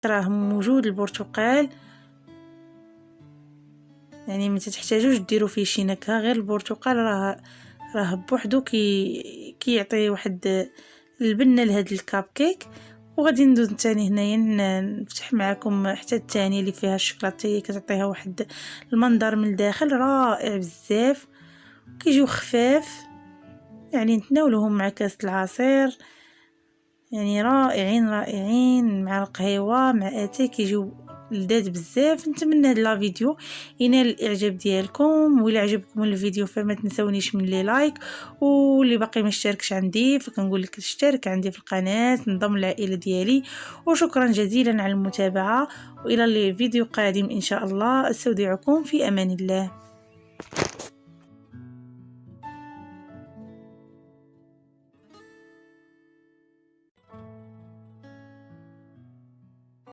راه موجود البرتقال، يعني ما تحتاجوش ديروا فيه شي نكهه، غير البرتقال راه بوحدو كيعطي واحد البنه لهاد الكاب كيك. وغادي ندوز ثاني هنايا نفتح معكم حتى الثانيه اللي فيها الشوكولاته، كتعطيها واحد المنظر من الداخل رائع بزاف، كيجيو خفاف يعني نتناولوهم مع كاس العصير، يعني رائعين رائعين مع القهيوه مع اتاي، كيجيو لذاذ بزاف. نتمنى هاد لا فيديو ينال الاعجاب ديالكم، وإلا عجبكم الفيديو فما تنسونيش من لي لايك، واللي باقي ما اشتركش عندي فكنقول لك اشترك عندي في القناه، انضم للعائله ديالي. وشكرا جزيلا على المتابعه، والى الفيديو قادم ان شاء الله. استودعكم في امان الله.